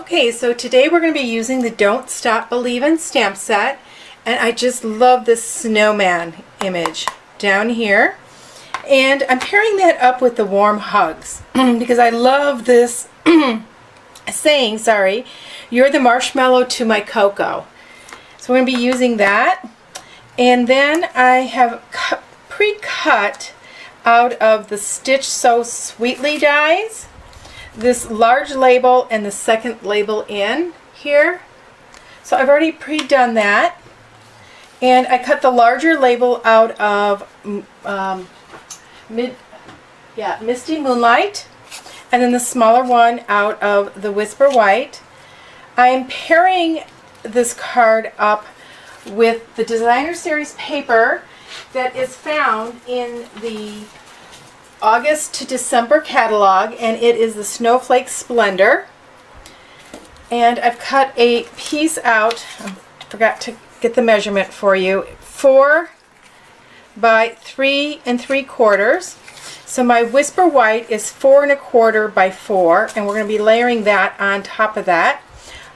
Okay, so today we're going to be using the Don't Stop Believin' stamp set, and I just love this snowman image down here. And I'm pairing that up with the warm hugs because I love this saying, you're the marshmallow to my cocoa. So we're going to be using that. And then I have pre-cut out of the Stitch So Sweetly dies this large label and the second label in here. So I've already pre-done that. And I cut the larger label out of Misty Moonlight, and then the smaller one out of the Whisper White. I'm pairing this card up with the Designer Series paper that is found in the August to December catalog, and it is the Snowflake Splendor. And I've cut a piece out, I forgot to get the measurement for you, 4 by 3 3/4. So my Whisper White is 4 1/4 by 4, and we're going to be layering that on top of that.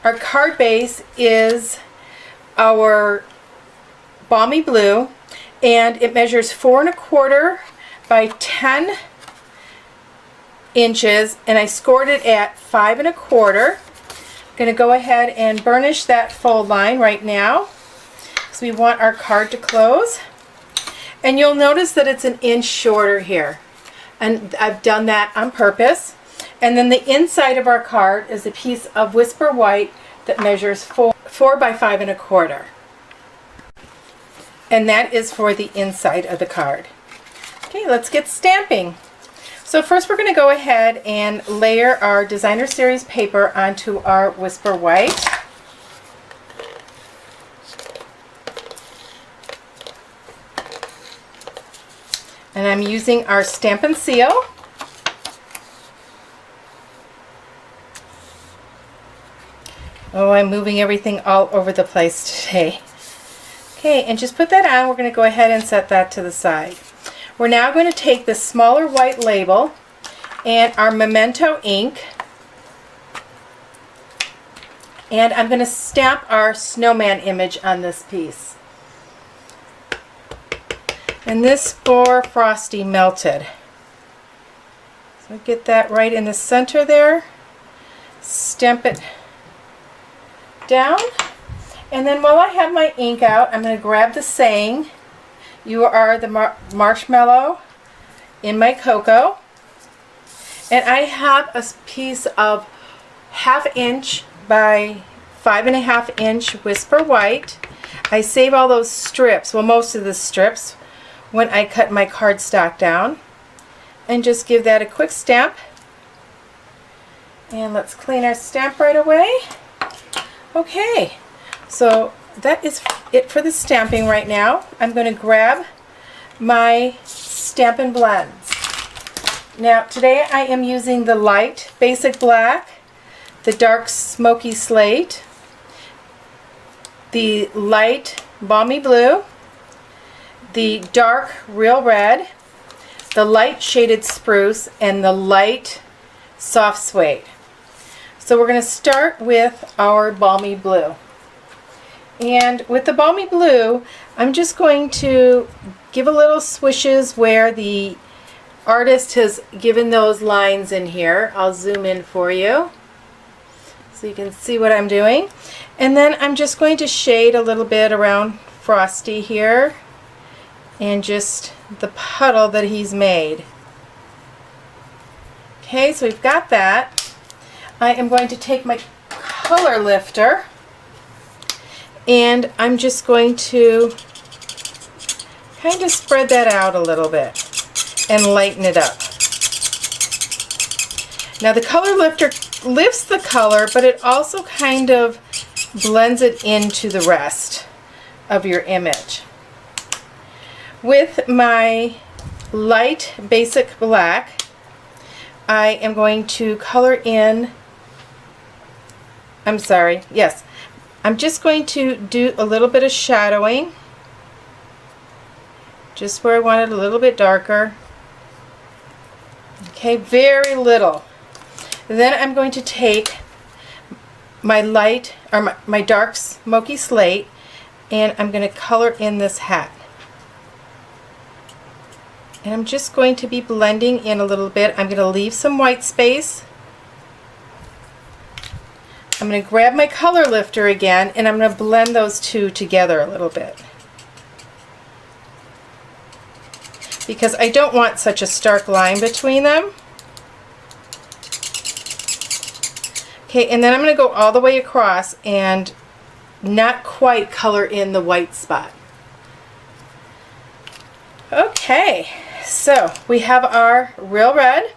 Our card base is our Balmy Blue, and it measures 4 1/4 by 10 inches, and I scored it at 5 1/4. I'm going to go ahead and burnish that fold line right now because we want our card to close. And you'll notice that it's an inch shorter here, and I've done that on purpose. And then the inside of our card is a piece of Whisper White that measures 4 by 5 1/4, and that is for the inside of the card. Okay, let's get stamping. So first we're going to go ahead and layer our Designer Series paper onto our Whisper White. And I'm using our Stampin' Seal. Oh, I'm moving everything all over the place today. Okay, and just put that on. We're going to go ahead and set that to the side. We're now going to take the smaller white label and our Memento ink, and I'm going to stamp our snowman image on this piece. And this for Frosty Melted. So get that right in the center there. Stamp it down. And then while I have my ink out, I'm going to grab the saying, you are the marshmallow in my cocoa. And I have a piece of 1/2 inch by 5 1/2 inch Whisper White. I save all those strips, well, most of the strips, when I cut my cardstock down. And just give that a quick stamp. And let's clean our stamp right away. Okay, so that is it for the stamping right now. I'm going to grab my Stampin' Blends. Now today I am using the light Basic Black, the dark Smoky Slate, the light Balmy Blue, the dark Real Red, the light Shaded Spruce, and the light Soft Suede. So we're going to start with our Balmy Blue. And with the Balmy Blue, I'm just going to give a little swishes where the artist has given those lines in here. I'll zoom in for you so you can see what I'm doing. And then I'm just going to shade a little bit around Frosty here and just the puddle that he's made. Okay, so we've got that. I am going to take my color lifter, and I'm just going to kind of spread that out a little bit and lighten it up. Now the color lifter lifts the color, but it also kind of blends it into the rest of your image. With my light Basic Black, I am going to color in, I'm just going to do a little bit of shadowing, just where I want it a little bit darker. Okay, very little. Then I'm going to take my light, or my dark smoky slate, and I'm going to color in this hat. And I'm just going to be blending in a little bit. I'm going to leave some white space. I'm going to grab my color lifter again, and I'm going to blend those two together a little bit, because I don't want such a stark line between them. Okay, and then I'm going to go all the way across and not quite color in the white spot. Okay, so we have our real red,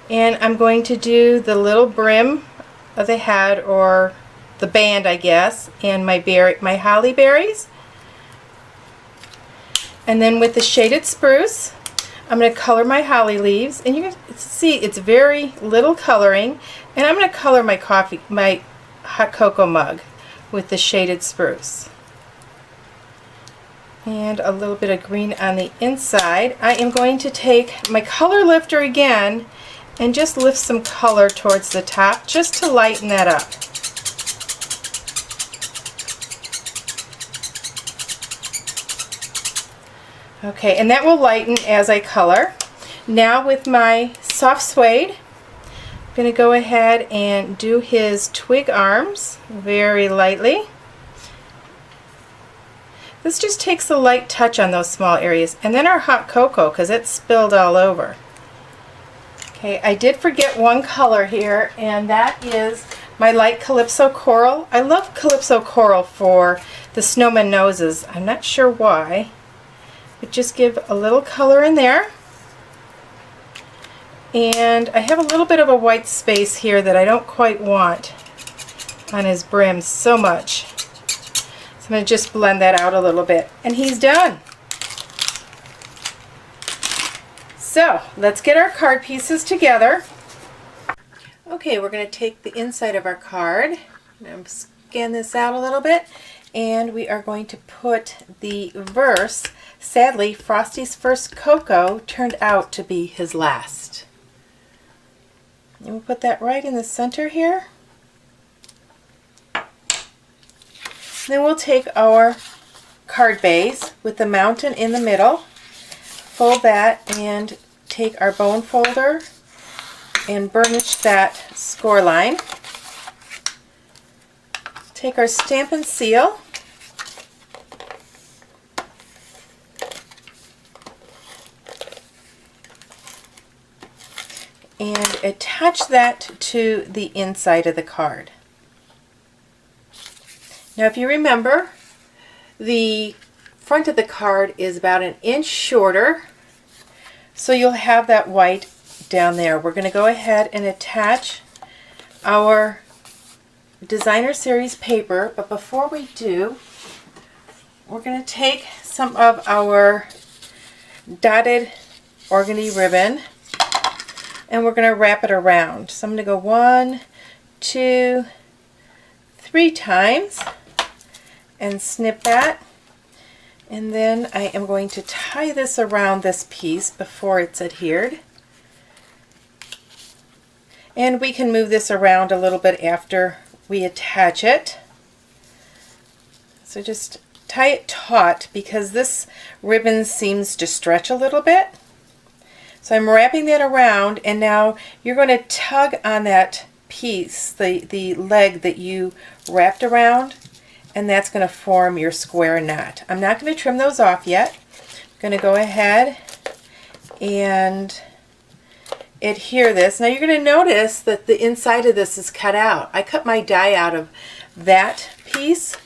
and I'm going to do the little brim of the head, or the band, I guess, and my holly berries. And then with the shaded spruce, I'm going to color my holly leaves, and you can see it's very little coloring, and I'm going to color my hot cocoa mug with the shaded spruce. And a little bit of green on the inside. I am going to take my color lifter again and just lift some color towards the top just to lighten that up. Okay, and that will lighten as I color. Now with my soft suede, I'm going to go ahead and do his twig arms very lightly. This just takes a light touch on those small areas. And then our hot cocoa, because it's spilled all over. Okay, I did forget one color here, and that is my light Calypso Coral. I love Calypso Coral for the snowman noses. I'm not sure why, but just give a little color in there. And I have a little bit of a white space here that I don't quite want on his brim so much. So I'm going to just blend that out a little bit, and he's done. So let's get our card pieces together. Okay, we're going to take the inside of our card. I'm going to scan this out a little bit, and we are going to put the verse, sadly, Frosty's first cocoa turned out to be his last. And we'll put that right in the center here. Then we'll take our card base with the mountain in the middle, fold that, and take our bone folder and burnish that score line. Take our Stampin' Seal, and attach that to the inside of the card. Now if you remember, the front of the card is about 1 inch shorter, so you'll have that white down there. We're going to go ahead and attach our Designer Series paper, but before we do, we're going to take some of our dotted organdy ribbon and we're going to wrap it around. So I'm going to go 1, 2, 3 times and snip that. And then I am going to tie this around this piece before it's adhered. And we can move this around a little bit after we attach it. So just tie it taut because this ribbon seems to stretch a little bit. So I'm wrapping that around, and now you're going to tug on that piece, the leg that you wrapped around, and that's going to form your square knot. I'm not going to trim those off yet. I'm going to go ahead and adhere this. Now you're going to notice that the inside of this is cut out. I cut my die out of that piece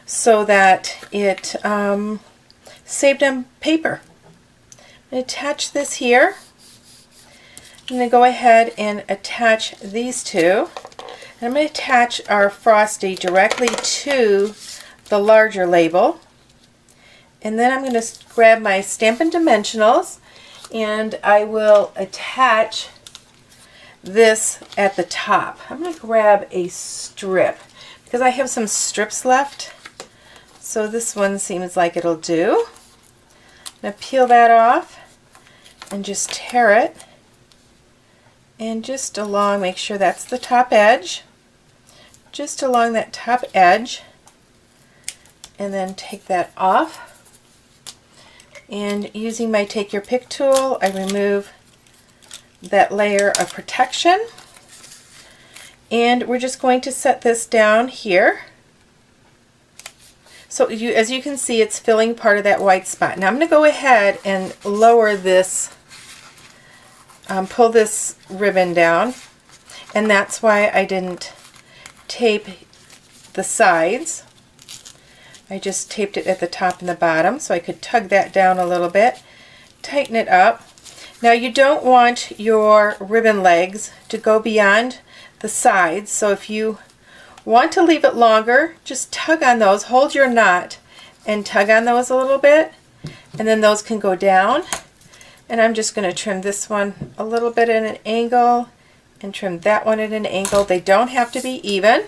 so that it saved on paper. I'm going to attach this here. I'm going to go ahead and attach these two. And I'm going to attach our Frosty directly to the larger label. And then I'm going to grab my Stampin' Dimensionals and I will attach this at the top. I'm going to grab a strip because I have some strips left. So this one seems like it'll do. I'm going to peel that off and just tear it. And just along, make sure that's the top edge. just along that top edge, and then take that off. And using my Take Your Pick tool, I remove that layer of protection. And we're just going to set this down here. So as you can see, it's filling part of that white spot. Now I'm going to go ahead and lower this, pull this ribbon down, and that's why I didn't tape the sides. I just taped it at the top and the bottom so I could tug that down a little bit, tighten it up. Now you don't want your ribbon legs to go beyond the sides, so if you want to leave it longer, just tug on those, hold your knot and tug on those a little bit, and then those can go down. And I'm just going to trim this one a little bit at an angle and trim that one at an angle. They don't have to be even.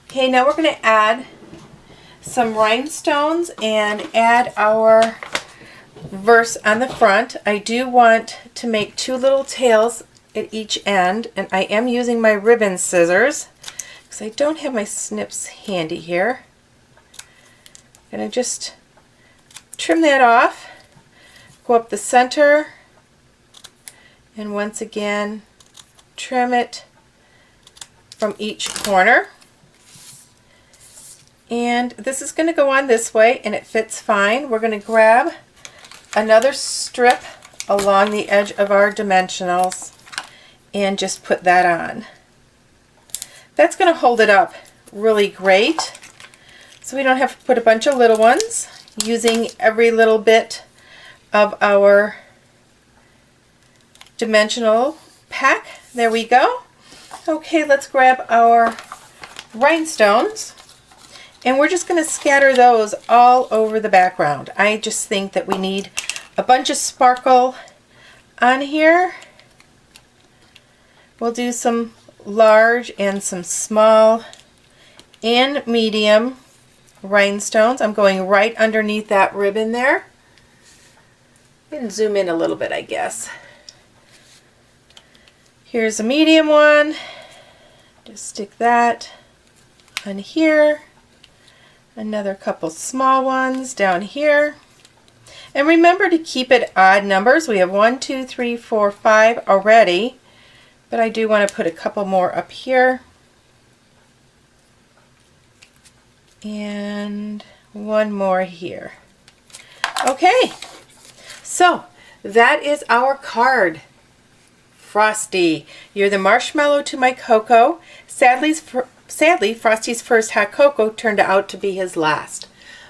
Okay, now we're going to add some rhinestones and add our verse on the front. I do want to make two little tails at each end, and I am using my ribbon scissors because I don't have my snips handy here. I'm going to just trim that off, go up the center, and once again trim it from each corner. And this is going to go on this way, and it fits fine. We're going to grab another strip along the edge of our dimensionals and just put that on. That's going to hold it up really great, so we don't have to put a bunch of little ones, using every little bit of our dimensional pack. There we go. Okay, let's grab our rhinestones, and we're just going to scatter those all over the background. I just think that we need a bunch of sparkle on here. We'll do some large and some small and medium rhinestones. I'm going right underneath that ribbon there. And zoom in a little bit, I guess. Here's a medium one. Just stick that on here. Another couple small ones down here. And remember to keep it odd numbers. We have 1, 2, 3, 4, 5 already, but I do want to put a couple more up here. And one more here. Okay, so that is our card. Frosty, you're the marshmallow to my cocoa. Sadly, Frosty's first hot cocoa turned out to be his last.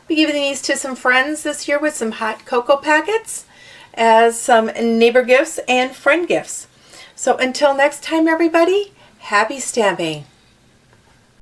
We're giving these to some friends this year with some hot cocoa packets as some neighbor gifts and friend gifts. So until next time, everybody, happy stamping.